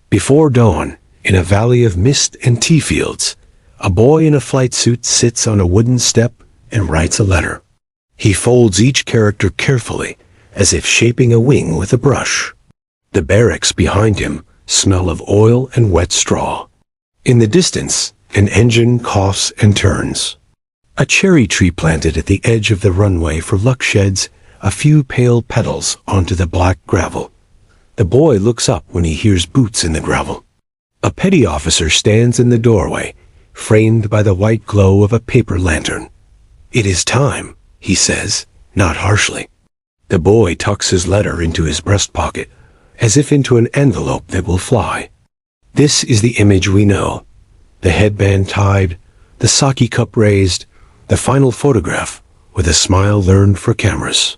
Before dawn, in a valley of mist and tea fields, a boy in a flight suit sits on a wooden step and writes a letter. He folds each character carefully, as if shaping a wing with a brush. The barracks behind him smell of oil and wet straw. In the distance, an engine coughs and turns. A cherry tree planted at the edge of the runway for luck sheds a few pale petals onto the black gravel. The boy looks up when he hears boots in the gravel. A petty officer stands in the doorway, framed by the white glow of a paper lantern. "It is time," he says, not harshly. The boy tucks his letter into his breast pocket, as if into an envelope that will fly. This is the image we know. The headband tied, the sake cup raised, the final photograph, with a smile learned for cameras.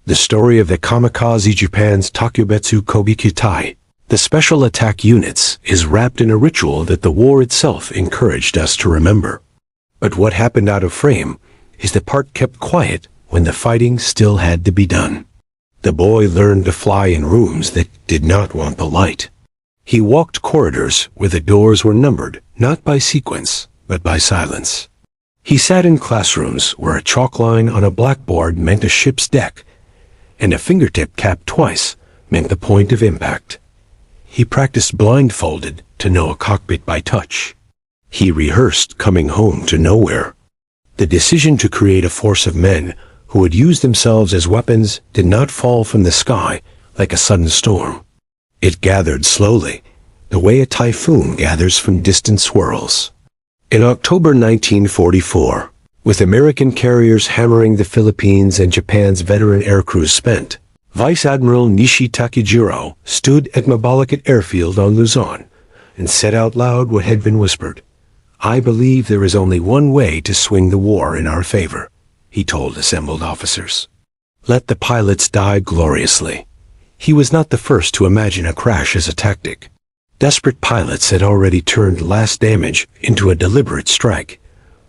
The story of the Kamikaze, Japan's Tokubetsu Kogekitai, the special attack units, is wrapped in a ritual that the war itself encouraged us to remember. But what happened out of frame is the part kept quiet when the fighting still had to be done. The boy learned to fly in rooms that did not want the light. He walked corridors where the doors were numbered, not by sequence, but by silence. He sat in classrooms where a chalk line on a blackboard meant a ship's deck, and a fingertip capped twice meant the point of impact. He practiced blindfolded to know a cockpit by touch. He rehearsed coming home to nowhere. The decision to create a force of men who would use themselves as weapons did not fall from the sky like a sudden storm. It gathered slowly, the way a typhoon gathers from distant swirls. In October 1944, with American carriers hammering the Philippines and Japan's veteran aircrews spent, Vice Admiral Nishi Takejiro stood at Mabalacat Airfield on Luzon and said out loud what had been whispered. "I believe there is only one way to swing the war in our favor," he told assembled officers. Let the pilots die gloriously. He was not the first to imagine a crash as a tactic. Desperate pilots had already turned last damage into a deliberate strike,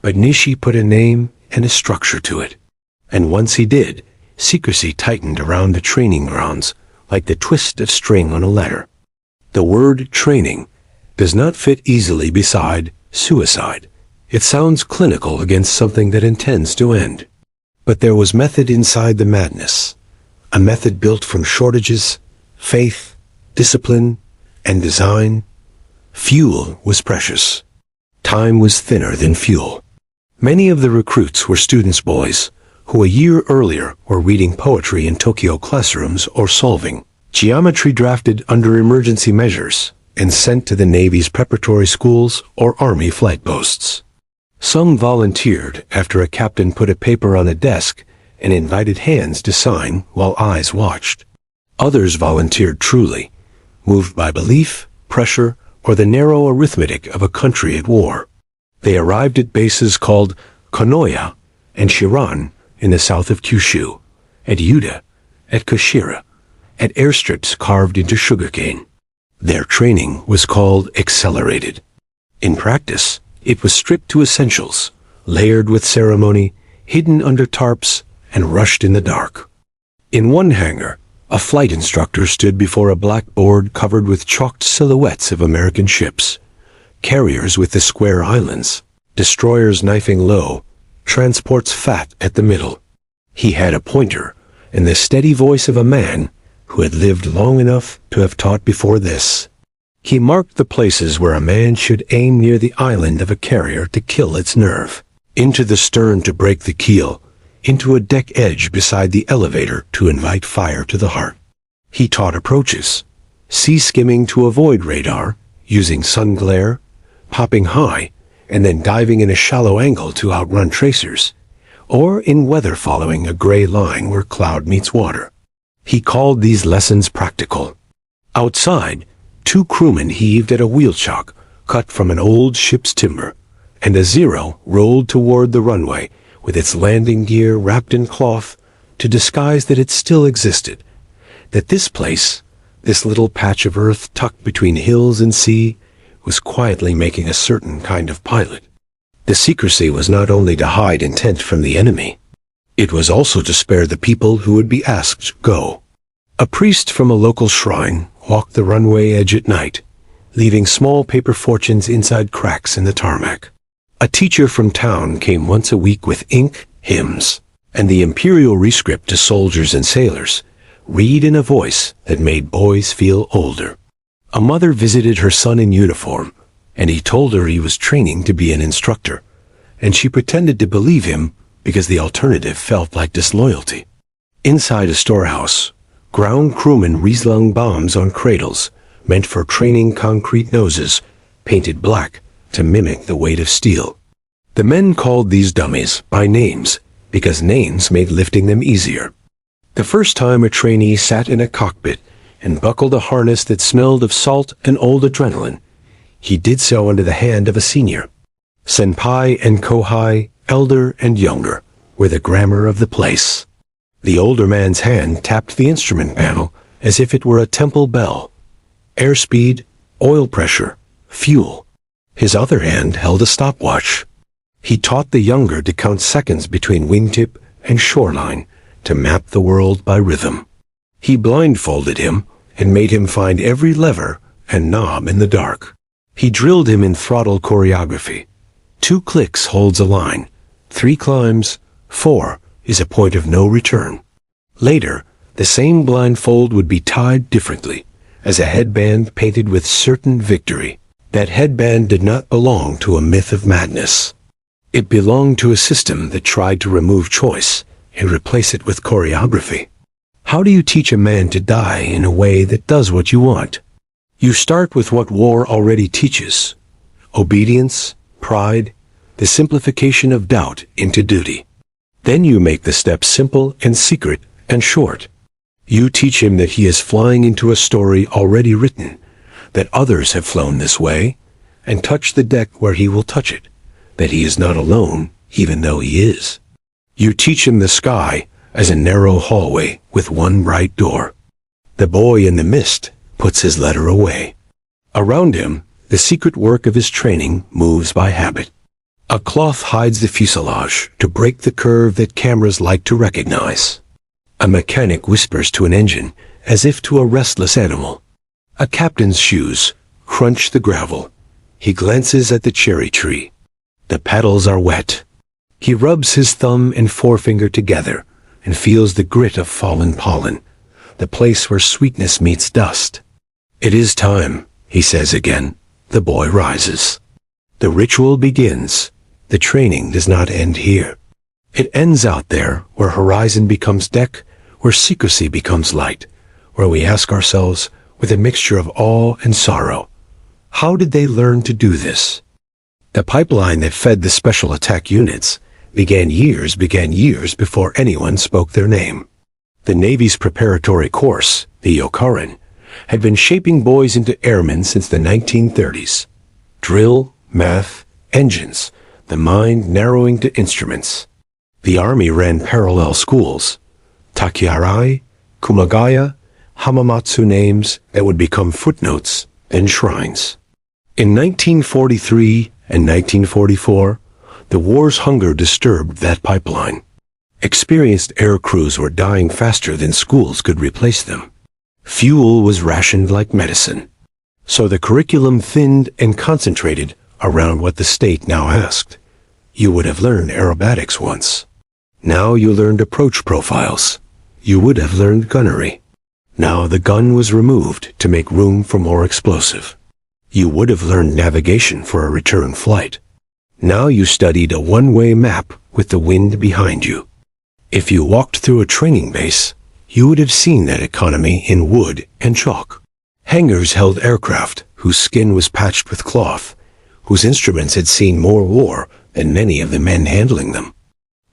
but Nishi put a name and a structure to it. And once he did, secrecy tightened around the training grounds like the twist of string on a ladder. The word training does not fit easily beside suicide. It sounds clinical against something that intends to end. But there was method inside the madness, a method built from shortages, faith, discipline, and design. Fuel was precious. Time was thinner than fuel. Many of the recruits were students' boys, who a year earlier were reading poetry in Tokyo classrooms or solving geometry drafted under emergency measures and sent to the Navy's preparatory schools or Army flight posts. Some volunteered after a captain put a paper on a desk and invited hands to sign while eyes watched. Others volunteered truly, moved by belief, pressure, or the narrow arithmetic of a country at war. They arrived at bases called Kanoya and Chiran in the south of Kyushu, at Yuda, at Kushira, at airstrips carved into sugarcane. Their training was called accelerated. In practice, it was stripped to essentials, layered with ceremony, hidden under tarps, and rushed in the dark. In one hangar, a flight instructor stood before a blackboard covered with chalked silhouettes of American ships, carriers with the square islands, destroyers knifing low, transports fat at the middle. He had a pointer and the steady voice of a man who had lived long enough to have taught before this. He marked the places where a man should aim near the island of a carrier to kill its nerve, into the stern to break the keel, into a deck edge beside the elevator to invite fire to the heart. He taught approaches, sea skimming to avoid radar, using sun glare, popping high, and then diving in a shallow angle to outrun tracers, or in weather following a gray line where cloud meets water. He called these lessons practical. Outside, 2 crewmen heaved at a wheel chock cut from an old ship's timber, and a Zero rolled toward the runway with its landing gear wrapped in cloth to disguise that it still existed, that this place, this little patch of earth tucked between hills and sea, was quietly making a certain kind of pilot. The secrecy was not only to hide intent from the enemy, it was also to spare the people who would be asked to go. A priest from a local shrine walked the runway edge at night, leaving small paper fortunes inside cracks in the tarmac. A teacher from town came once a week with ink, hymns, and the imperial rescript to soldiers and sailors, read in a voice that made boys feel older. A mother visited her son in uniform, and he told her he was training to be an instructor, and she pretended to believe him because the alternative felt like disloyalty. Inside a storehouse, ground crewmen reslung bombs on cradles, meant for training concrete noses, painted black to mimic the weight of steel. The men called these dummies by names because names made lifting them easier. The first time a trainee sat in a cockpit and buckled a harness that smelled of salt and old adrenaline, he did so under the hand of a senior. Senpai and kohai, elder and younger, were the grammar of the place. The older man's hand tapped the instrument panel as if it were a temple bell. Airspeed, oil pressure, fuel. His other hand held a stopwatch. He taught the younger to count seconds between wingtip and shoreline to map the world by rhythm. He blindfolded him and made him find every lever and knob in the dark. He drilled him in throttle choreography. 2 clicks holds a line. 3 climbs, 4 is a point of no return. Later, the same blindfold would be tied differently, as a headband painted with certain victory. That headband did not belong to a myth of madness. It belonged to a system that tried to remove choice and replace it with choreography. How do you teach a man to die in a way that does what you want? You start with what war already teaches: obedience, pride, the simplification of doubt into duty. Then you make the steps simple and secret and short. You teach him that he is flying into a story already written, that others have flown this way, and touch the deck where he will touch it, that he is not alone, even though he is. You teach him the sky as a narrow hallway with one bright door. The boy in the mist puts his letter away. Around him, the secret work of his training moves by habit. A cloth hides the fuselage to break the curve that cameras like to recognize. A mechanic whispers to an engine as if to a restless animal. A captain's shoes crunch the gravel. He glances at the cherry tree. The petals are wet. He rubs his thumb and forefinger together and feels the grit of fallen pollen, the place where sweetness meets dust. It is time, he says again. The boy rises. The ritual begins. The training does not end here. It ends out there where horizon becomes deck, where secrecy becomes light, where we ask ourselves, with a mixture of awe and sorrow, how did they learn to do this? The pipeline that fed the special attack units began years before anyone spoke their name. The Navy's preparatory course, the Yokarin, had been shaping boys into airmen since the 1930s. Drill, math, engines, the mind narrowing to instruments. The Army ran parallel schools, Takiarai, Kumagaya, Hamamatsu names that would become footnotes, then shrines. In 1943 and 1944, the war's hunger disturbed that pipeline. Experienced air crews were dying faster than schools could replace them. Fuel was rationed like medicine. So the curriculum thinned and concentrated around what the state now asked. You would have learned aerobatics once. Now you learned approach profiles. You would have learned gunnery. Now the gun was removed to make room for more explosive. You would have learned navigation for a return flight. Now you studied a one-way map with the wind behind you. If you walked through a training base, you would have seen that economy in wood and chalk. Hangars held aircraft whose skin was patched with cloth, whose instruments had seen more war than many of the men handling them.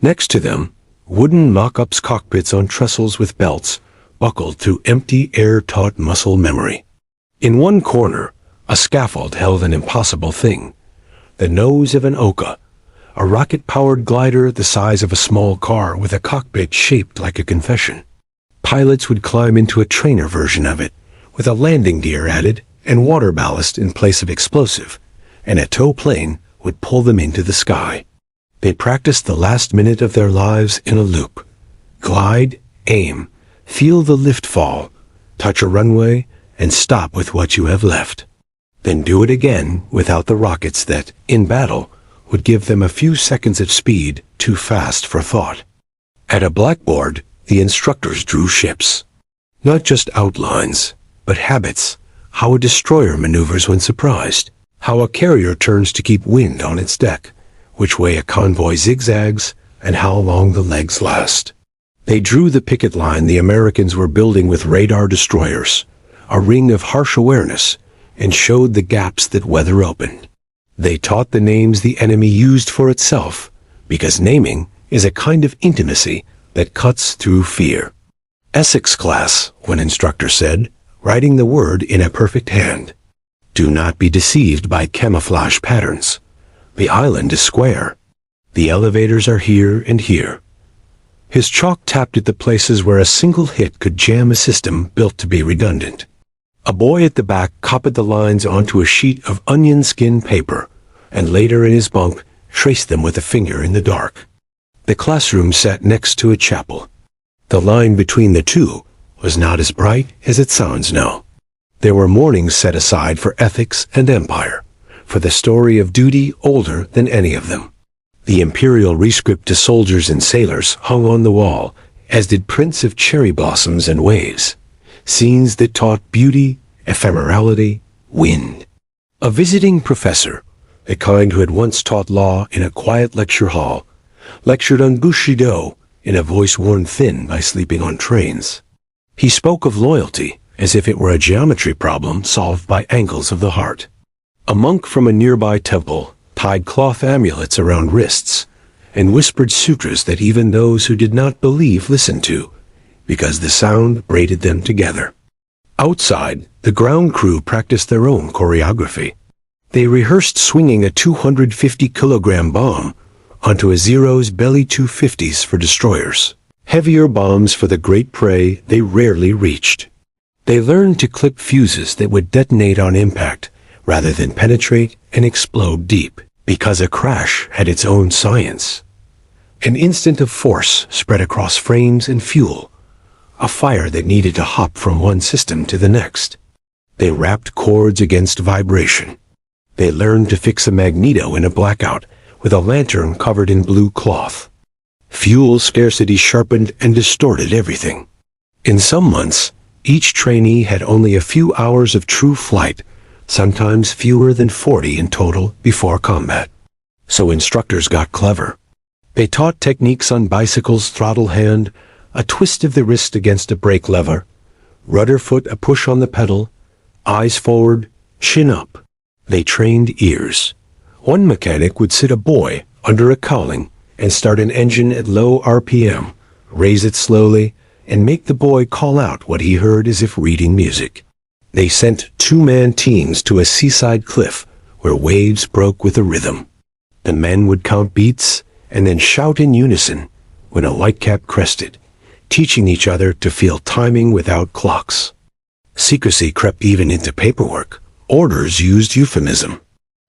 Next to them, wooden mock-ups cockpits on trestles with belts buckled through empty air-taught muscle memory. In one corner, a scaffold held an impossible thing, the nose of an Ohka, a rocket-powered glider the size of a small car with a cockpit shaped like a confession. Pilots would climb into a trainer version of it, with a landing gear added and water ballast in place of explosive, and a tow plane would pull them into the sky. They practiced the last minute of their lives in a loop. Glide, aim, feel the lift fall, touch a runway, and stop with what you have left. then do it again without the rockets that, in battle, would give them a few seconds of speed too fast for thought. At a blackboard, the instructors drew ships. Not just outlines, but habits, how a destroyer maneuvers when surprised, how a carrier turns to keep wind on its deck, which way a convoy zigzags, and how long the legs last. They drew the picket line the Americans were building with radar destroyers, a ring of harsh awareness, and showed the gaps that weather opened. They taught the names the enemy used for itself, because naming is a kind of intimacy that cuts through fear. Essex class, one instructor said, writing the word in a perfect hand. Do not be deceived by camouflage patterns. The island is square. The elevators are here and here. His chalk tapped at the places where a single hit could jam a system built to be redundant. A boy at the back copied the lines onto a sheet of onion skin paper, and later in his bunk traced them with a finger in the dark. The classroom sat next to a chapel. The line between the two was not as bright as it sounds now. There were mornings set aside for ethics and empire, for the story of duty older than any of them. The imperial rescript to soldiers and sailors hung on the wall, as did prints of cherry blossoms and waves, scenes that taught beauty, ephemerality, wind. A visiting professor, the kind who had once taught law in a quiet lecture hall, lectured on Bushido in a voice worn thin by sleeping on trains. He spoke of loyalty as if it were a geometry problem solved by angles of the heart. A monk from a nearby temple tied cloth amulets around wrists and whispered sutras that even those who did not believe listened to, because the sound braided them together. Outside, the ground crew practiced their own choreography. They rehearsed swinging a 250-kilogram bomb onto a Zero's belly 250s for destroyers, heavier bombs for the great prey they rarely reached. They learned to clip fuses that would detonate on impact rather than penetrate and explode deep, because a crash had its own science. An instant of force spread across frames and fuel, a fire that needed to hop from one system to the next. They wrapped cords against vibration. They learned to fix a magneto in a blackout with a lantern covered in blue cloth. Fuel scarcity sharpened and distorted everything. In some months, each trainee had only a few hours of true flight, sometimes fewer than 40 in total before combat. So instructors got clever. They taught techniques on bicycles, throttle hand, a twist of the wrist against a brake lever, rudder foot a push on the pedal, eyes forward, chin up. They trained ears. One mechanic would sit a boy under a cowling and start an engine at low RPM, raise it slowly, and make the boy call out what he heard as if reading music. They sent two-man teams to a seaside cliff where waves broke with a rhythm. The men would count beats and then shout in unison when a whitecap crested, teaching each other to feel timing without clocks. Secrecy crept even into paperwork. Orders used euphemism.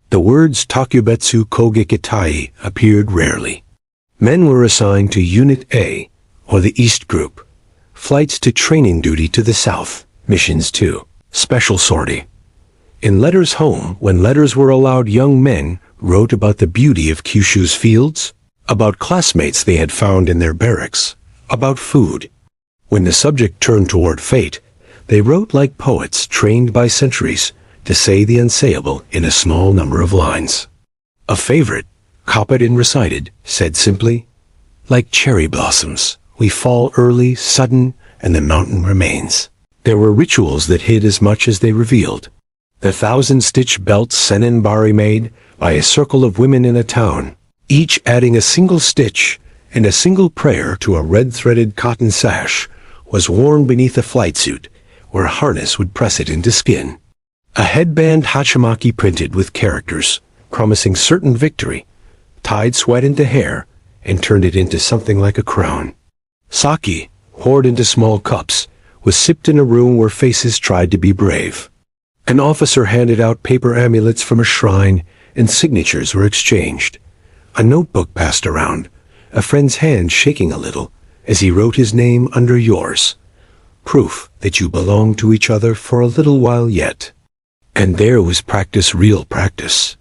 The words Tokubetsu Kogekitai appeared rarely. Men were assigned to Unit A, or the East Group, flights to training duty to the South, missions to Special Sortie. In letters home, when letters were allowed, young men wrote about the beauty of Kyushu's fields, about classmates they had found in their barracks, about food. When the subject turned toward fate, they wrote like poets trained by centuries to say the unsayable in a small number of lines. A favorite, copied and recited, said simply, "Like cherry blossoms, we fall early, sudden, and the mountain remains." There were rituals that hid as much as they revealed. The 1,000-stitch belts Senenbari made by a circle of women in a town, each adding a single stitch and a single prayer to a red-threaded cotton sash, was worn beneath a flight suit, where a harness would press it into skin. A headband hachimaki printed with characters, promising certain victory, tied sweat into hair, and turned it into something like a crown. Sake, poured into small cups, was sipped in a room where faces tried to be brave. An officer handed out paper amulets from a shrine, and signatures were exchanged. A notebook passed around, a friend's hand shaking a little as he wrote his name under yours. Proof that you belong to each other for a little while yet. And there was practice, real practice.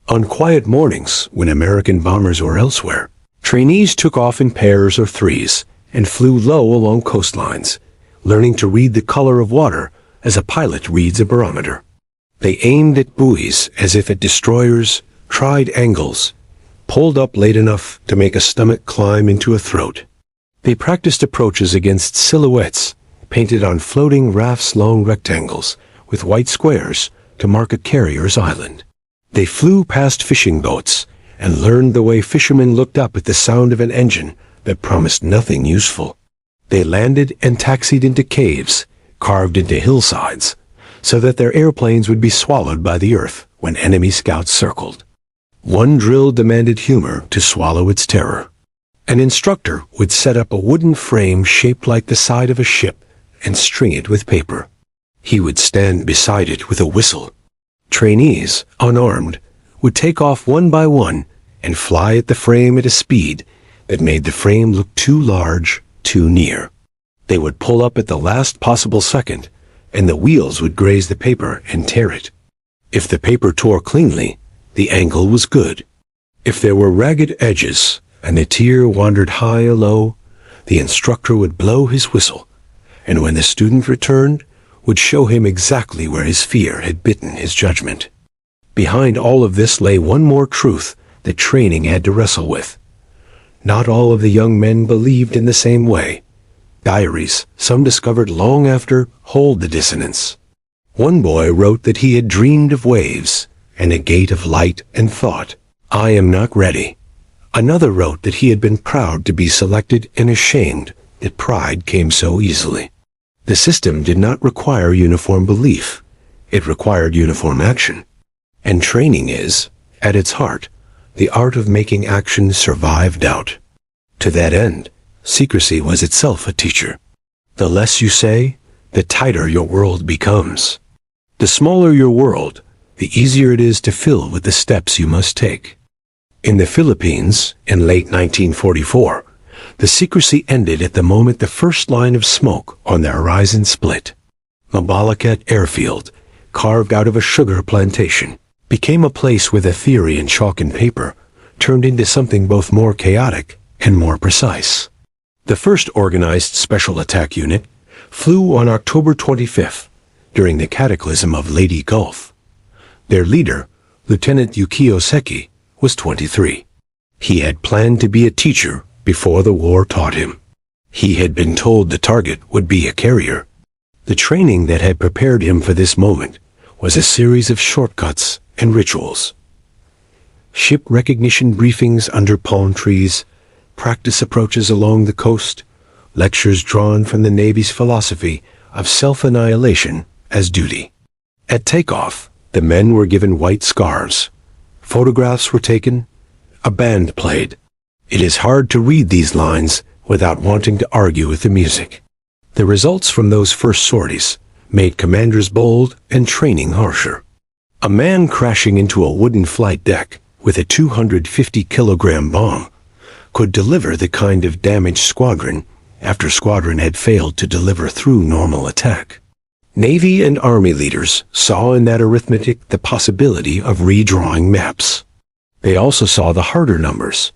On quiet mornings, when American bombers were elsewhere, trainees took off in pairs or threes and flew low along coastlines, learning to read the color of water as a pilot reads a barometer. They aimed at buoys as if at destroyers, tried angles, pulled up late enough to make a stomach climb into a throat. They practiced approaches against silhouettes painted on floating rafts, long rectangles with white squares to mark a carrier's island. They flew past fishing boats and learned the way fishermen looked up at the sound of an engine that promised nothing useful. They landed and taxied into caves, carved into hillsides, so that their airplanes would be swallowed by the earth when enemy scouts circled. One drill demanded humor to swallow its terror. An instructor would set up a wooden frame shaped like the side of a ship and string it with paper. He would stand beside it with a whistle. Trainees, unarmed, would take off one by one and fly at the frame at a speed that made the frame look too large, too near. They would pull up at the last possible second, and the wheels would graze the paper and tear it. If the paper tore cleanly, the angle was good. If there were ragged edges and the tear wandered high or low, the instructor would blow his whistle, and when the student returned, would show him exactly where his fear had bitten his judgment. Behind all of this lay one more truth that training had to wrestle with. Not all of the young men believed in the same way. Diaries, some discovered long after, hold the dissonance. One boy wrote that he had dreamed of waves and a gate of light and thought, "I am not ready." Another wrote that he had been proud to be selected and ashamed that pride came so easily. The system did not require uniform belief. It required uniform action. And training is, at its heart, the art of making action survive doubt. To that end, secrecy was itself a teacher. The less you say, the tighter your world becomes. The smaller your world, the easier it is to fill with the steps you must take. In the Philippines, in late 1944, the secrecy ended at the moment the first line of smoke on the horizon split. Mabalacat Airfield, carved out of a sugar plantation, became a place where the theory in chalk and paper turned into something both more chaotic and more precise. The first organized special attack unit flew on October 25th during the cataclysm of Leyte Gulf. Their leader, Lieutenant Yukio Seki, was 23. He had planned to be a teacher before the war taught him. He had been told the target would be a carrier. The training that had prepared him for this moment was a series of shortcuts and rituals. Ship recognition briefings under palm trees, practice approaches along the coast, lectures drawn from the Navy's philosophy of self-annihilation as duty. At takeoff, the men were given white scarves. Photographs were taken. A band played. It is hard to read these lines without wanting to argue with the music. The results from those first sorties made commanders bold and training harsher. A man crashing into a wooden flight deck with a 250-kilogram bomb could deliver the kind of damage squadron after squadron had failed to deliver through normal attack. Navy and Army leaders saw in that arithmetic the possibility of redrawing maps. They also saw the harder numbers.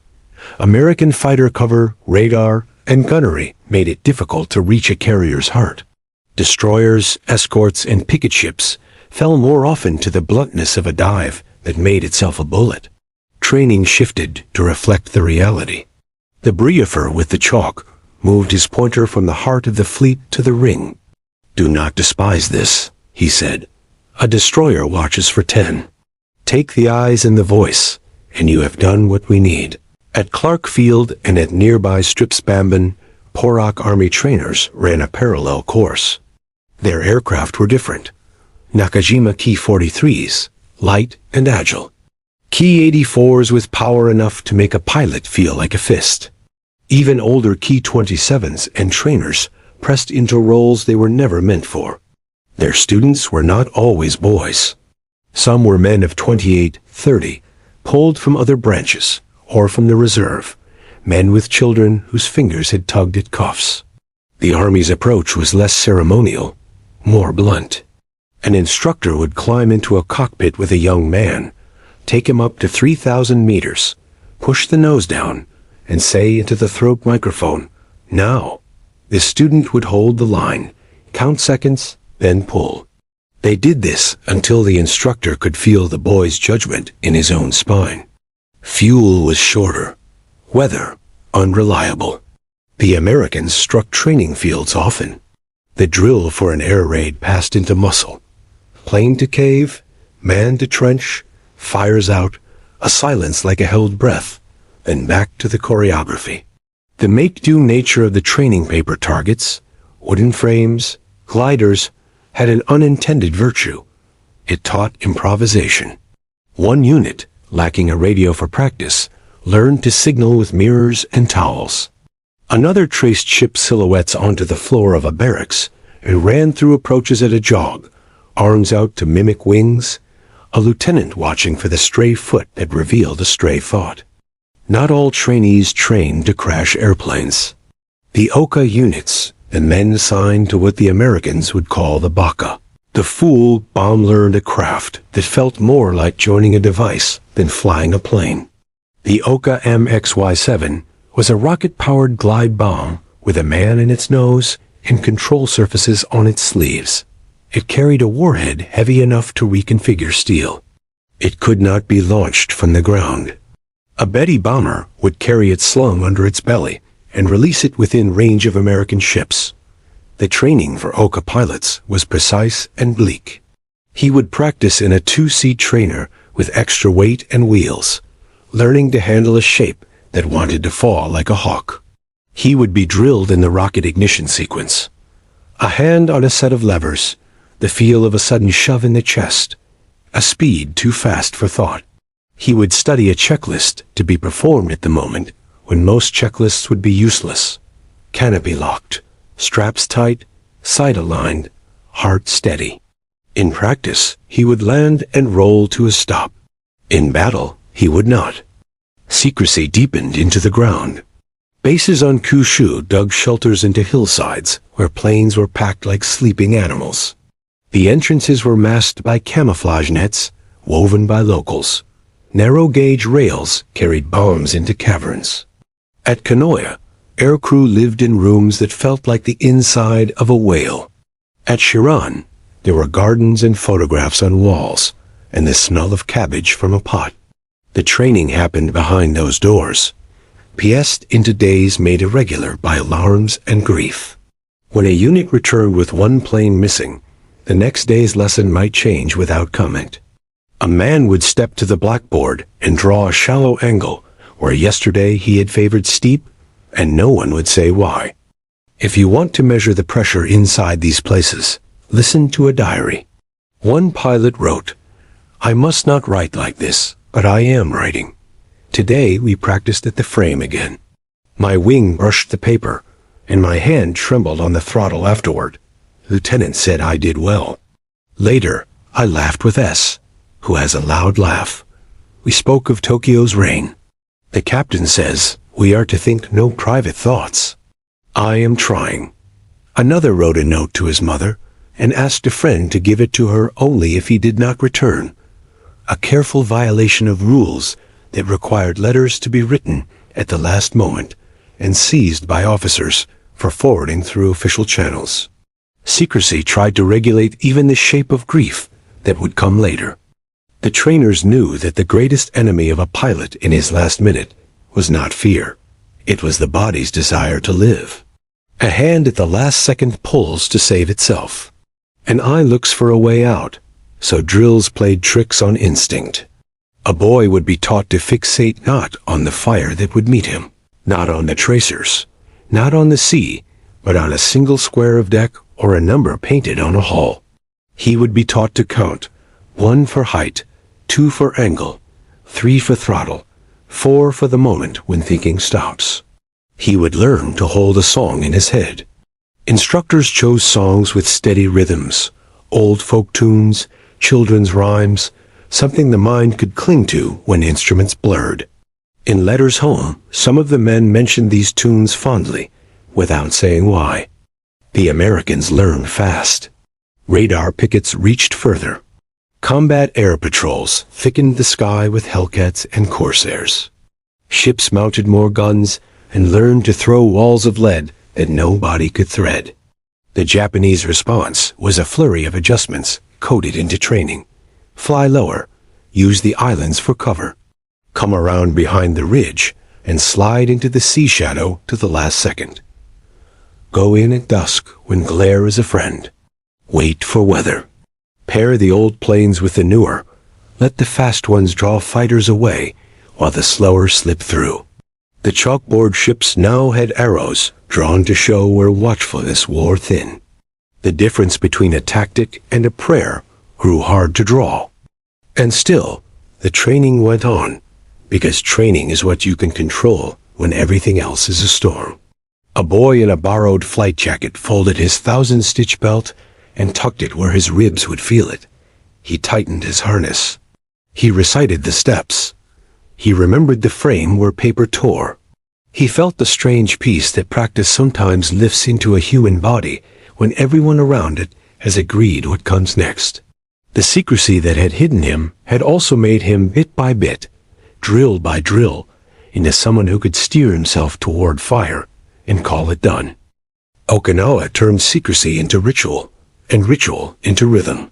American fighter cover, radar, and gunnery made it difficult to reach a carrier's heart. Destroyers, escorts, and picket ships fell more often to the bluntness of a dive that made itself a bullet. Training shifted to reflect the reality. The briefer with the chalk moved his pointer from the heart of the fleet to the ring. "Do not despise this," he said. "A destroyer watches for 10. Take the eyes and the voice, and you have done what we need." At Clark Field and at nearby Stripsbamban, Porak Army trainers ran a parallel course. Their aircraft were different. Nakajima Ki-43s, light and agile. Ki-84s with power enough to make a pilot feel like a fist. Even older Ki-27s and trainers pressed into roles they were never meant for. Their students were not always boys. Some were men of 28, 30, pulled from other branches, or from the reserve, men with children whose fingers had tugged at cuffs. The Army's approach was less ceremonial, more blunt. An instructor would climb into a cockpit with a young man, take him up to 3,000 meters, push the nose down, and say into the throat microphone, "Now." The student would hold the line, count seconds, then pull. They did this until the instructor could feel the boy's judgment in his own spine. Fuel was shorter. Weather unreliable. The Americans struck training fields often. The drill for an air raid passed into muscle. Plane to cave, man to trench, fires out, a silence like a held breath, then back to the choreography. The make-do nature of the training paper targets, wooden frames, gliders, had an unintended virtue. It taught improvisation. One unit, lacking a radio for practice, learned to signal with mirrors and towels. Another traced ship silhouettes onto the floor of a barracks and ran through approaches at a jog, arms out to mimic wings, a lieutenant watching for the stray foot that revealed a stray thought. Not all trainees trained to crash airplanes. The Ohka units, the men signed to what the Americans would call the Baka. The fool bomb-learned a craft that felt more like joining a device than flying a plane. The Ohka MXY-7 was a rocket-powered glide bomb with a man in its nose and control surfaces on its sleeves. It carried a warhead heavy enough to reconfigure steel. It could not be launched from the ground. A Betty bomber would carry it slung under its belly and release it within range of American ships. The training for Ohka pilots was precise and bleak. He would practice in a two-seat trainer with extra weight and wheels, learning to handle a shape that wanted to fall like a hawk. He would be drilled in the rocket ignition sequence. A hand on a set of levers, the feel of a sudden shove in the chest, a speed too fast for thought. He would study a checklist to be performed at the moment when most checklists would be useless. Canopy locked, straps tight, sight aligned, heart steady. In practice, he would land and roll to a stop. In battle, he would not. Secrecy deepened into the ground. Bases on Kyushu dug shelters into hillsides where planes were packed like sleeping animals. The entrances were masked by camouflage nets woven by locals. Narrow-gauge rails carried bombs into caverns. At Kanoya, aircrew lived in rooms that felt like the inside of a whale. At Chiran, there were gardens and photographs on walls, and the smell of cabbage from a pot. The training happened behind those doors, pieced into days made irregular by alarms and grief. When a unit returned with one plane missing, the next day's lesson might change without comment. A man would step to the blackboard and draw a shallow angle where yesterday he had favored steep, and no one would say why. If you want to measure the pressure inside these places, listen to a diary. One pilot wrote, "I must not write like this, but I am writing. Today we practiced at the frame again. My wing brushed the paper, and my hand trembled on the throttle afterward. Lieutenant said I did well. Later, I laughed with S, who has a loud laugh. We spoke of Tokyo's rain. The captain says we are to think no private thoughts. I am trying." Another wrote a note to his mother and asked a friend to give it to her only if he did not return. A careful violation of rules that required letters to be written at the last moment and seized by officers for forwarding through official channels. Secrecy tried to regulate even the shape of grief that would come later. The trainers knew that the greatest enemy of a pilot in his last minute was not fear. It was the body's desire to live. A hand at the last second pulls to save itself. An eye looks for a way out, so drills played tricks on instinct. A boy would be taught to fixate not on the fire that would meet him, not on the tracers, not on the sea, but on a single square of deck or a number painted on a hull. He would be taught to count, 1 for height, 2 for angle, 3 for throttle, 4 for the moment when thinking stops. He would learn to hold a song in his head. Instructors chose songs with steady rhythms, old folk tunes, children's rhymes, something the mind could cling to when instruments blurred. In letters home, some of the men mentioned these tunes fondly, without saying why. The Americans learned fast. Radar pickets reached further. Combat air patrols thickened the sky with Hellcats and Corsairs. Ships mounted more guns and learned to throw walls of lead that no body could thread. The Japanese response was a flurry of adjustments coded into training. Fly lower, use the islands for cover. Come around behind the ridge and slide into the sea shadow to the last second. Go in at dusk when glare is a friend. Wait for weather. Pair the old planes with the newer. Let the fast ones draw fighters away while the slower slip through. The chalkboard ships now had arrows drawn to show where watchfulness wore thin. The difference between a tactic and a prayer grew hard to draw. And still, the training went on, because training is what you can control when everything else is a storm. A boy in a borrowed flight jacket folded his 1,000-stitch belt and tucked it where his ribs would feel it. He tightened his harness. He recited the steps. He remembered the frame where paper tore. He felt the strange peace that practice sometimes lifts into a human body when everyone around it has agreed what comes next. The secrecy that had hidden him had also made him bit by bit, drill by drill, into someone who could steer himself toward fire and call it done. Okinawa turned secrecy into ritual, and ritual into rhythm.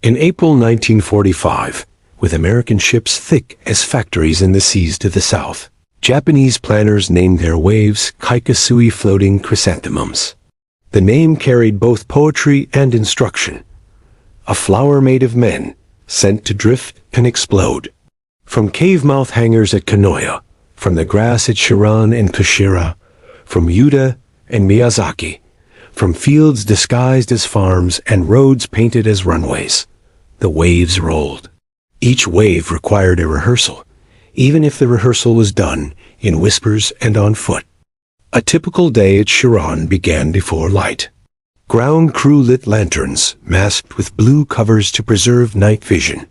In April 1945, with American ships thick as factories in the seas to the south, Japanese planners named their waves Kaikasui floating chrysanthemums. The name carried both poetry and instruction. A flower made of men, sent to drift and explode. From cave-mouth hangars at Kanoya, from the grass at Chiran and Kanoya, from Yuta and Miyazaki, from fields disguised as farms and roads painted as runways, the waves rolled. Each wave required a rehearsal, even if the rehearsal was done in whispers and on foot. A typical day at Chiran began before light. Ground crew lit lanterns, masked with blue covers to preserve night vision.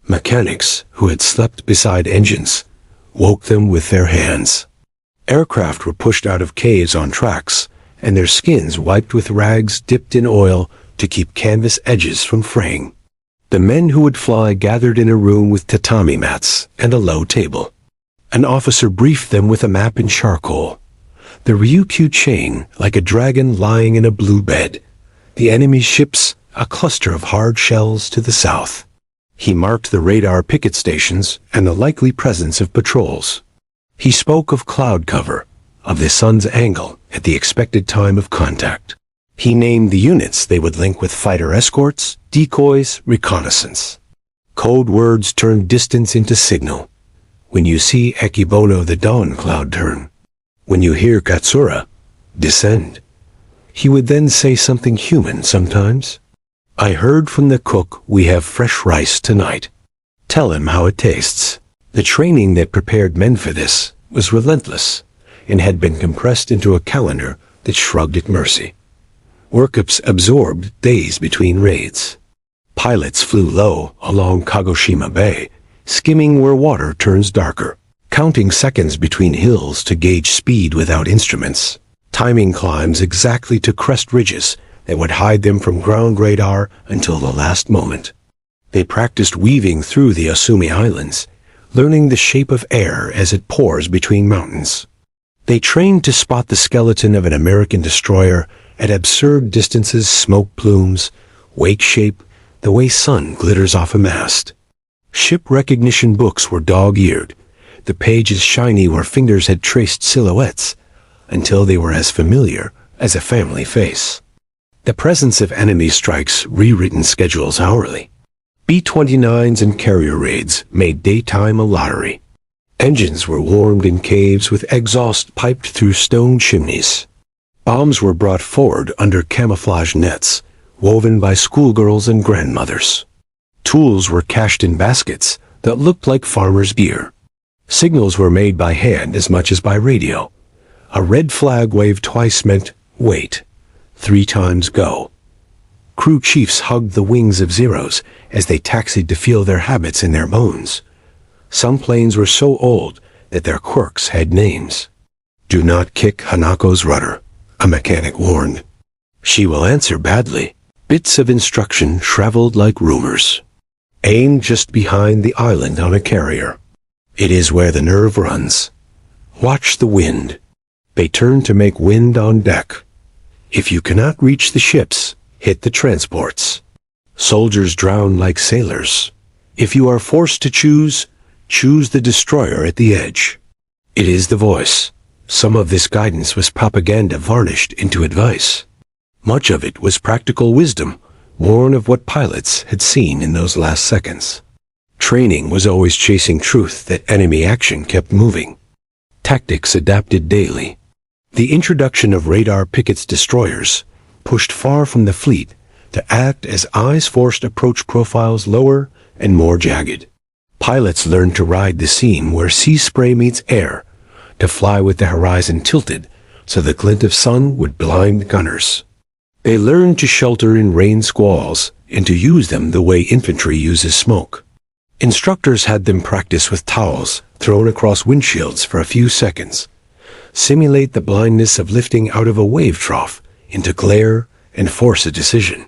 Mechanics, who had slept beside engines, woke them with their hands. Aircraft were pushed out of caves on tracks, and their skins wiped with rags dipped in oil to keep canvas edges from fraying. The men who would fly gathered in a room with tatami mats and a low table. An officer briefed them with a map in charcoal. The Ryukyu chain like a dragon lying in a blue bed. The enemy's ships, a cluster of hard shells to the south. He marked the radar picket stations and the likely presence of patrols. He spoke of cloud cover, of the sun's angle at the expected time of contact. He named the units they would link with fighter escorts, decoys, reconnaissance. Code words turned distance into signal. When you see Ekibono the dawn cloud turn. When you hear Katsura, descend. He would then say something human sometimes. I heard from the cook we have fresh rice tonight. Tell him how it tastes. The training that prepared men for this was relentless and had been compressed into a calendar that shrugged at mercy. Workups absorbed days between raids. Pilots flew low along Kagoshima Bay, skimming where water turns darker, counting seconds between hills to gauge speed without instruments, timing climbs exactly to crest ridges that would hide them from ground radar until the last moment. They practiced weaving through the Asumi Islands, learning the shape of air as it pours between mountains. They trained to spot the skeleton of an American destroyer at absurd distances, smoke plumes, wake shape, the way sun glitters off a mast. Ship recognition books were dog-eared, the pages shiny where fingers had traced silhouettes, until they were as familiar as a family face. The presence of enemy strikes rewritten schedules hourly. B-29s and carrier raids made daytime a lottery. Engines were warmed in caves with exhaust piped through stone chimneys. Bombs were brought forward under camouflage nets, woven by schoolgirls and grandmothers. Tools were cached in baskets that looked like farmers' gear. Signals were made by hand as much as by radio. A red flag waved twice meant wait, 3 times go. Crew chiefs hugged the wings of Zeros as they taxied to feel their habits in their bones. Some planes were so old that their quirks had names. Do not kick Hanako's rudder, a mechanic warned. She will answer badly. Bits of instruction traveled like rumors. Aim just behind the island on a carrier. It is where the nerve runs. Watch the wind. They turn to make wind on deck. If you cannot reach the ships, hit the transports. Soldiers drown like sailors. If you are forced to choose the destroyer at the edge. It is the voice. Some of this guidance was propaganda varnished into advice. Much of it was practical wisdom, born of what pilots had seen in those last seconds. Training was always chasing truth that enemy action kept moving. Tactics adapted daily. The introduction of radar pickets destroyers pushed far from the fleet to act as eyes forced approach profiles lower and more jagged. Pilots learned to ride the seam where sea spray meets air, to fly with the horizon tilted so the glint of sun would blind gunners. They learned to shelter in rain squalls and to use them the way infantry uses smoke. Instructors had them practice with towels thrown across windshields for a few seconds, simulate the blindness of lifting out of a wave trough into glare and force a decision.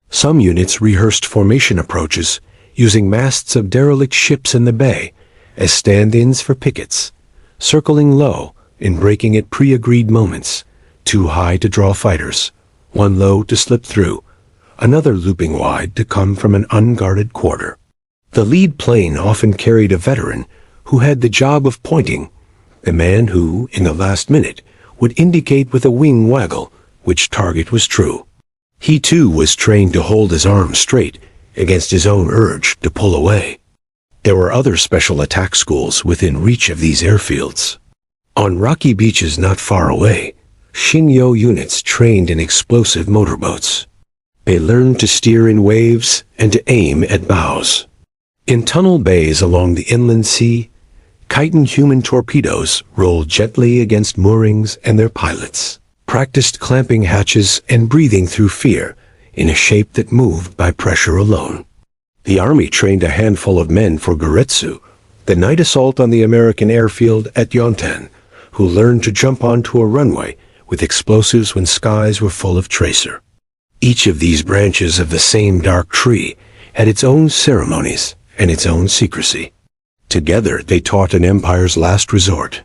Some units rehearsed formation approaches using masts of derelict ships in the bay as stand-ins for pickets, circling low and breaking at pre-agreed moments, too high to draw fighters, one low to slip through, another looping wide to come from an unguarded quarter. The lead plane often carried a veteran who had the job of pointing, the man who, in the last minute, would indicate with a wing waggle which target was true. He too was trained to hold his arms straight against his own urge to pull away. There were other special attack schools within reach of these airfields. On rocky beaches not far away, Shinyo units trained in explosive motorboats. They learned to steer in waves and to aim at bows. In tunnel bays along the inland sea, chitin human torpedoes rolled gently against moorings and their pilots practiced clamping hatches and breathing through fear in a shape that moved by pressure alone. The Army trained a handful of men for Goretsu, the night assault on the American airfield at Yontan, who learned to jump onto a runway with explosives when skies were full of tracer. Each of these branches of the same dark tree had its own ceremonies and its own secrecy. Together they taught an empire's last resort.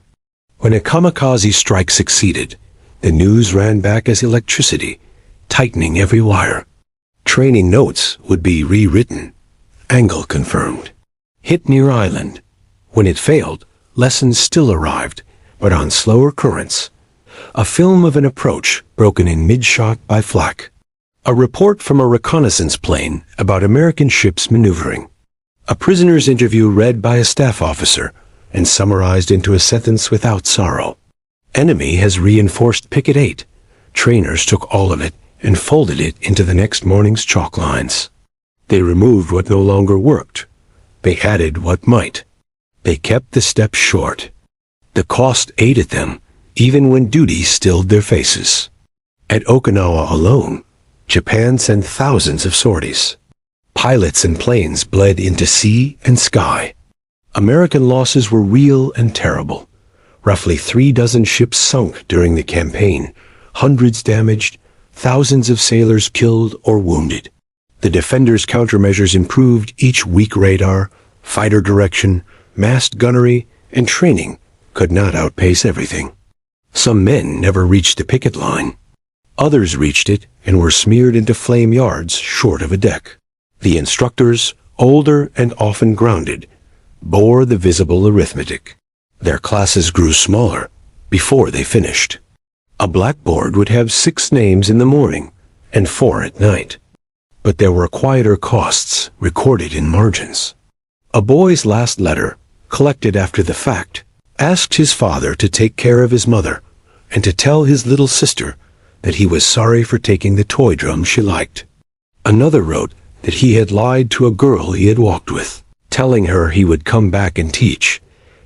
When a kamikaze strike succeeded, the news ran back as electricity, tightening every wire. Training notes would be rewritten. Angle confirmed. Hit near island. When it failed, lessons still arrived, but on slower currents. A film of an approach broken in mid-shot by flak. A report from a reconnaissance plane about American ships maneuvering. A prisoner's interview read by a staff officer and summarized into a sentence without sorrow. Enemy has reinforced picket 8. Trainers took all of it and folded it into the next morning's chalk lines. They removed what no longer worked. They added what might. They kept the steps short. The cost ate at them, even when duty stilled their faces. At Okinawa alone, Japan sent thousands of sorties. Pilots and planes bled into sea and sky. American losses were real and terrible. Roughly 36 ships sunk during the campaign, hundreds damaged, thousands of sailors killed or wounded. The defenders' countermeasures improved each weak radar, fighter direction, massed gunnery, and training could not outpace everything. Some men never reached the picket line. Others reached it and were smeared into flame yards short of a deck. The instructors, older and often grounded, bore the visible arithmetic. Their classes grew smaller before they finished. A blackboard would have 6 names in the morning and 4 at night. But there were quieter costs recorded in margins. A boy's last letter, collected after the fact, asked his father to take care of his mother and to tell his little sister that he was sorry for taking the toy drum she liked. Another wrote that he had lied to a girl he had walked with, telling her he would come back and teach,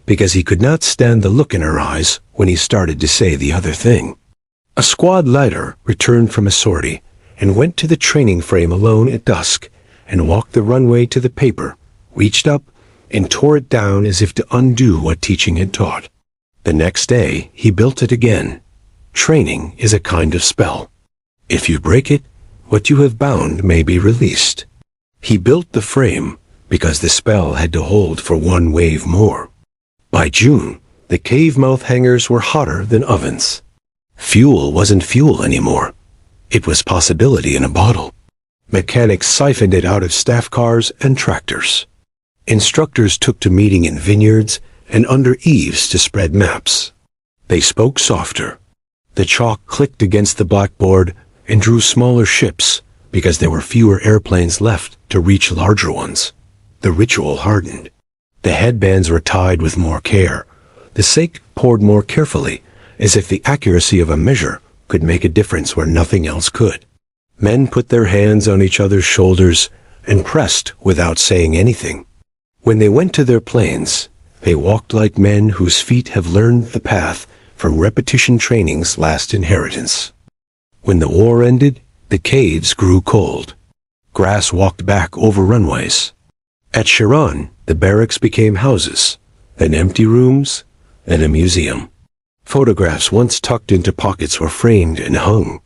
because he could not stand the look in her eyes when he started to say the other thing. A squad leader returned from a sortie and went to the training frame alone at dusk and walked the runway to the paper, reached up, and tore it down as if to undo what teaching had taught. The next day, he built it again. Training is a kind of spell. If you break it, what you have bound may be released. He built the frame because the spell had to hold for one wave more. By June, the cave mouth hangars were hotter than ovens. Fuel wasn't fuel anymore. It was possibility in a bottle. Mechanics siphoned it out of staff cars and tractors. Instructors took to meeting in vineyards and under eaves to spread maps. They spoke softer. The chalk clicked against the blackboard and drew smaller ships because there were fewer airplanes left to reach larger ones. The ritual hardened. The headbands were tied with more care. The sake poured more carefully, as if the accuracy of a measure could make a difference where nothing else could. Men put their hands on each other's shoulders and pressed without saying anything. When they went to their planes, they walked like men whose feet have learned the path from repetition training's last inheritance. When the war ended, the caves grew cold. Grass walked back over runways. At Chiran, the barracks became houses, then empty rooms, then a museum. Photographs once tucked into pockets were framed and hung.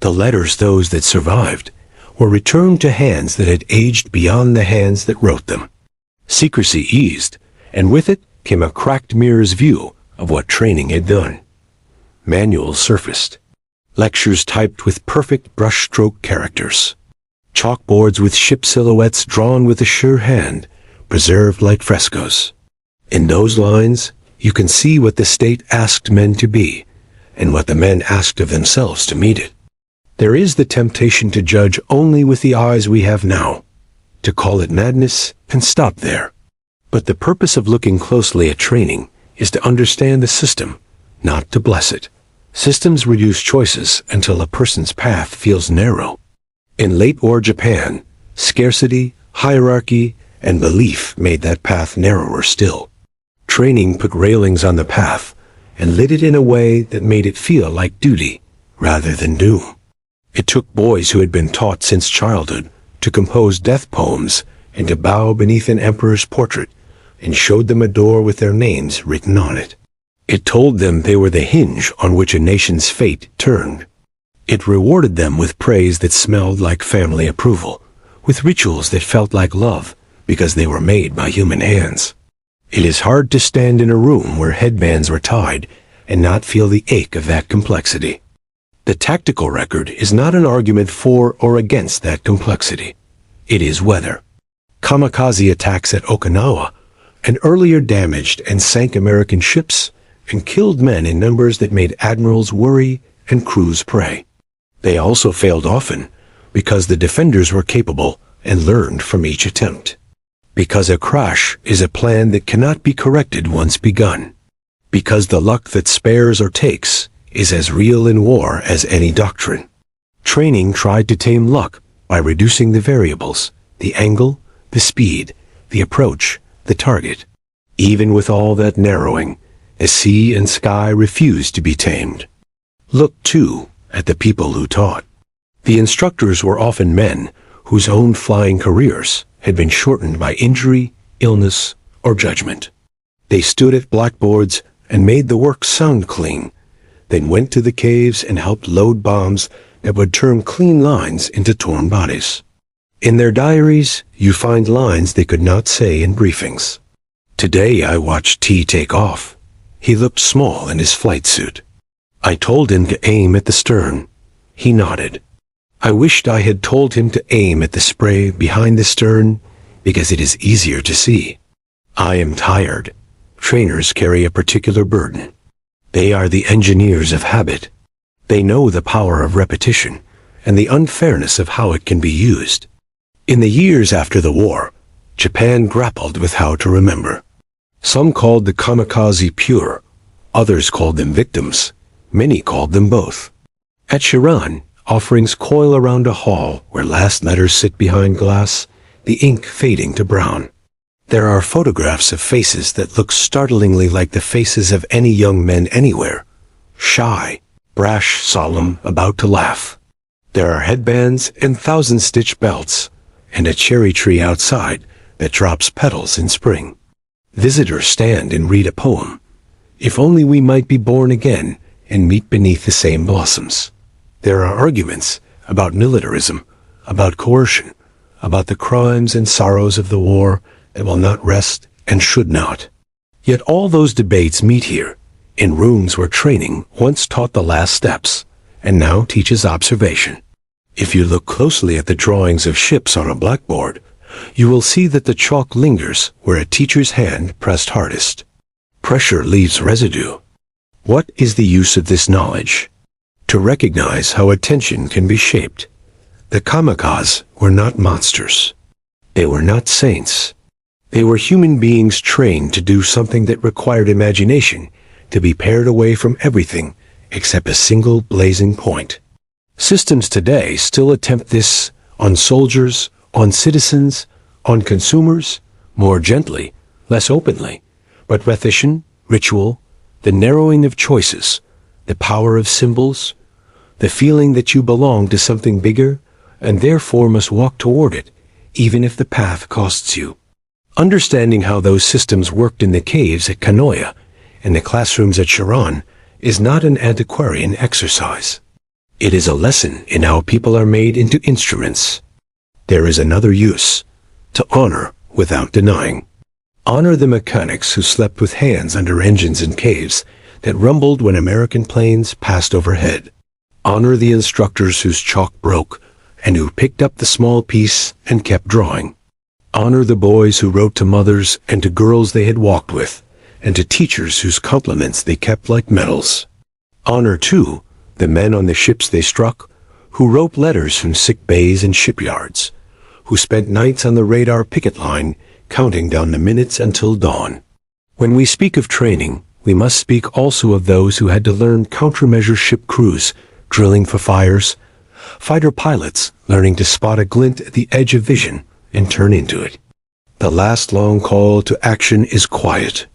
The letters, those that survived, were returned to hands that had aged beyond the hands that wrote them. Secrecy eased, and with it came a cracked mirror's view of what training had done. Manuals surfaced. Lectures typed with perfect brushstroke characters. Chalkboards with ship silhouettes drawn with a sure hand, preserved like frescoes. In those lines, you can see what the state asked men to be, and what the men asked of themselves to meet it. There is the temptation to judge only with the eyes we have now, to call it madness and stop there. But the purpose of looking closely at training is to understand the system, not to bless it. Systems reduce choices until a person's path feels narrow. In late war Japan, scarcity, hierarchy, and belief made that path narrower still. Training put railings on the path and lit it in a way that made it feel like duty rather than doom. It took boys who had been taught since childhood to compose death poems and to bow beneath an emperor's portrait, and showed them a door with their names written on it. It told them they were the hinge on which a nation's fate turned. It rewarded them with praise that smelled like family approval, with rituals that felt like love because they were made by human hands. It is hard to stand in a room where headbands were tied and not feel the ache of that complexity. The tactical record is not an argument for or against that complexity. It is whether. Kamikaze attacks at Okinawa and earlier damaged and sank American ships and killed men in numbers that made admirals worry and crews pray. They also failed often because the defenders were capable and learned from each attempt. Because a crash is a plan that cannot be corrected once begun. Because the luck that spares or takes is as real in war as any doctrine. Training tried to tame luck by reducing the variables, the angle, the speed, the approach, the target. Even with all that narrowing, the sea and sky refused to be tamed. Look, too, at the people who taught. The instructors were often men whose own flying careers had been shortened by injury, illness, or judgment. They stood at blackboards and made the work sound clean, then went to the caves and helped load bombs that would turn clean lines into torn bodies. In their diaries, you find lines they could not say in briefings. Today I watched T take off. He looked small in his flight suit. I told him to aim at the stern. He nodded. I wished I had told him to aim at the spray behind the stern because it is easier to see. I am tired. Trainers carry a particular burden. They are the engineers of habit. They know the power of repetition and the unfairness of how it can be used. In the years after the war, Japan grappled with how to remember. Some called the kamikaze pure, others called them victims, many called them both. At Chiran, offerings coil around a hall where last letters sit behind glass, the ink fading to brown. There are photographs of faces that look startlingly like the faces of any young men anywhere. Shy, brash, solemn, about to laugh. There are headbands and thousand-stitch belts, and a cherry tree outside that drops petals in spring. Visitors stand and read a poem. If only we might be born again and meet beneath the same blossoms. There are arguments about militarism, about coercion, about the crimes and sorrows of the war that will not rest and should not. Yet all those debates meet here, in rooms where training once taught the last steps, and now teaches observation. If you look closely at the drawings of ships on a blackboard, you will see that the chalk lingers where a teacher's hand pressed hardest. Pressure leaves residue. What is the use of this knowledge? To recognize how attention can be shaped. The Kamikaze were not monsters. They were not saints. They were human beings trained to do something that required imagination, to be pared away from everything except a single blazing point. Systems today still attempt this on soldiers, on citizens, on consumers, more gently, less openly, but repetition, ritual, the narrowing of choices, the power of symbols, the feeling that you belong to something bigger and therefore must walk toward it, even if the path costs you. Understanding how those systems worked in the caves at Kanoya and the classrooms at Chiran is not an antiquarian exercise. It is a lesson in how people are made into instruments. There is another use, to honor without denying. Honor the mechanics who slept with hands under engines in caves that rumbled when American planes passed overhead. Honor the instructors whose chalk broke and who picked up the small piece and kept drawing. Honor the boys who wrote to mothers and to girls they had walked with, and to teachers whose compliments they kept like medals. Honor, too, the men on the ships they struck, who wrote letters from sick bays and shipyards, who spent nights on the radar picket line, counting down the minutes until dawn. When we speak of training, we must speak also of those who had to learn countermeasure ship crews, drilling for fires, fighter pilots learning to spot a glint at the edge of vision and turn into it. The last long call to action is quiet.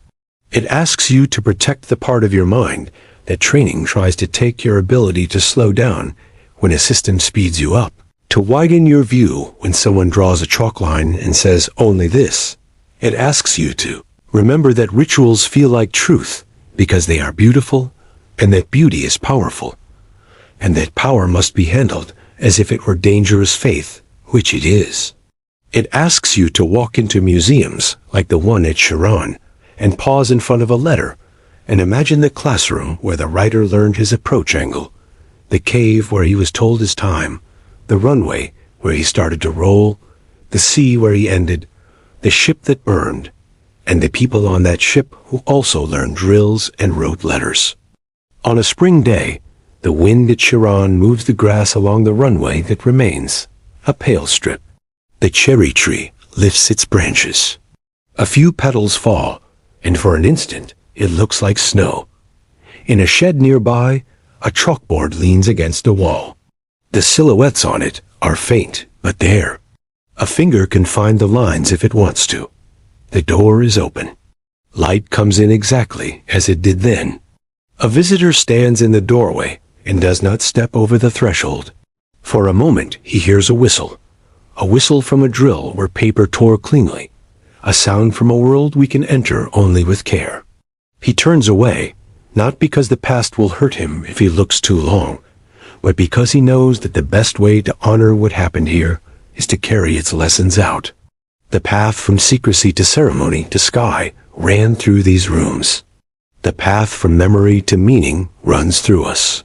It asks you to protect the part of your mind that training tries to take your ability to slow down when a system speeds you up, to widen your view when someone draws a chalk line and says only this. It asks you to remember that rituals feel like truth because they are beautiful, and that beauty is powerful, and that power must be handled as if it were dangerous faith, which it is. It asks you to walk into museums like the one at Chiran and pause in front of a letter and imagine the classroom where the writer learned his approach angle, the cave where he was told his time, the runway where he started to roll, the sea where he ended, the ship that burned, and the people on that ship who also learned drills and wrote letters. On a spring day, the wind at Chiran moves the grass along the runway that remains, a pale strip. The cherry tree lifts its branches. A few petals fall, and for an instant it looks like snow. In a shed nearby, a chalkboard leans against a wall. The silhouettes on it are faint, but there. A finger can find the lines if it wants to. The door is open. Light comes in exactly as it did then. A visitor stands in the doorway and does not step over the threshold. For a moment he hears a whistle from a drill where paper tore cleanly, a sound from a world we can enter only with care. He turns away, not because the past will hurt him if he looks too long, but because he knows that the best way to honor what happened here is to carry its lessons out. The path from secrecy to ceremony to sky ran through these rooms. The path from memory to meaning runs through us.